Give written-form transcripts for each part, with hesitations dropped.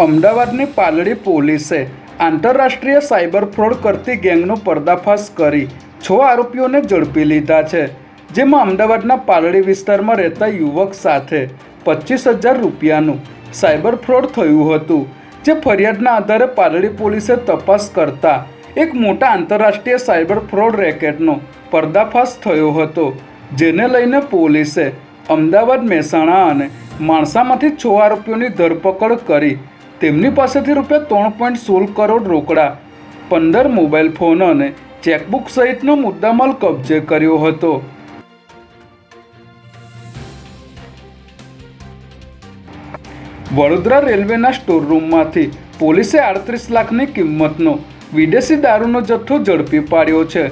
અમદાવાદની પાલડી પોલીસે આંતરરાષ્ટ્રીય સાયબર ફ્રોડ કરતી ગેંગનો પર્દાફાશ કરી 6 આરોપીઓને ઝડપી લીધા છે, જેમાં અમદાવાદના પાલડી વિસ્તારમાં રહેતા યુવક સાથે 25,000 રૂપિયાનું સાયબર ફ્રોડ થયું હતું, જે ફરિયાદના આધારે પાલડી પોલીસે તપાસ કરતા એક મોટા આંતરરાષ્ટ્રીય સાયબર ફ્રોડ રેકેટનો પર્દાફાશ થયો હતો, જેને લઈને પોલીસે અમદાવાદ, મહેસાણા અને માણસામાંથી 6 આરોપીઓની ધરપકડ કરી તેમની પાસેથી રૂપિયા 3.16 કરોડ રોકડા, 15 મોબાઈલ ફોન અને ચેકબુક સહિતનો મુદ્દામાલ કબજે કર્યો હતો. વડોદરા રેલવેના સ્ટોરરૂમમાંથી પોલીસે 38 લાખની કિંમતનો વિદેશી દારૂનો જથ્થો ઝડપી પાડ્યો છે,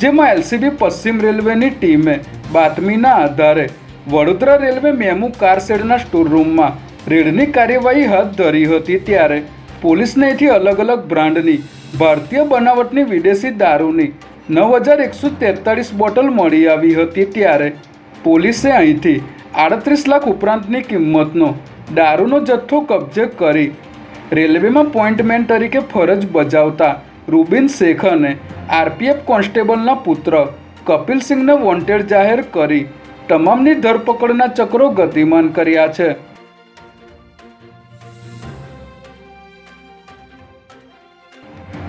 જેમાં એલસીબી પશ્ચિમ રેલવેની ટીમે બાતમીના આધારે વડોદરા રેલવે મેમુ કાર શેડના સ્ટોરરૂમમાં રેડની કાર્યવાહી હાથ ધરી હતી. ત્યારે પોલીસને અહીંથી અલગ અલગ બ્રાન્ડની ભારતીય બનાવટની વિદેશી દારૂની 9,143 બોટલ મળી આવી હતી. ત્યારે પોલીસે અહીંથી 38 લાખ ઉપરાંતની કિંમતનો દારૂનો જથ્થો કબજે કરી રેલવેમાં પોઇન્ટમેન તરીકે ફરજ બજાવતા રૂબિન શેખ અને આરપીએફ કોન્સ્ટેબલના પુત્ર કપિલ સિંહને વોન્ટેડ જાહેર કરી તમામની ધરપકડના ચક્રો ગતિમાન કર્યા છે.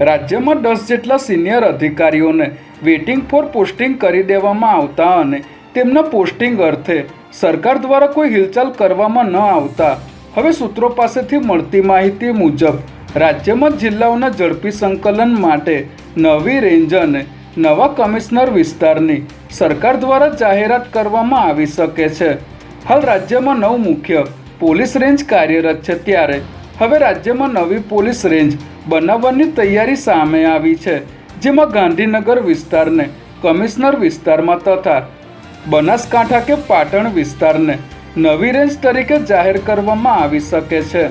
રાજ્યમાં 10 જેટલા સિનિયર અધિકારીઓને વેઇટિંગ ફોર પોસ્ટિંગ કરી દેવામાં આવતા અને તેમના પોસ્ટિંગ અર્થે સરકાર દ્વારા કોઈ હિલચાલ કરવામાં ન આવતા હવે સૂત્રો પાસેથી મળતી માહિતી મુજબ રાજ્યમાં જિલ્લાઓના ઝડપી સંકલન માટે નવી રેન્જ અને નવા કમિશનર વિસ્તારની સરકાર દ્વારા જાહેરાત કરવામાં આવી શકે છે. હાલ રાજ્યમાં 9 મુખ્ય પોલીસ રેન્જ કાર્યરત છે. ત્યારે હવે રાજ્યમાં નવી પોલીસ રેન્જ બનાવવાની તૈયારી સામે આવી છે, જેમાં ગાંધીનગર વિસ્તારને કમિશનર વિસ્તારમાં તથા બનાસકાંઠા કે પાટણ વિસ્તારને નવી રેન્જ તરીકે જાહેર કરવામાં આવી શકે છે.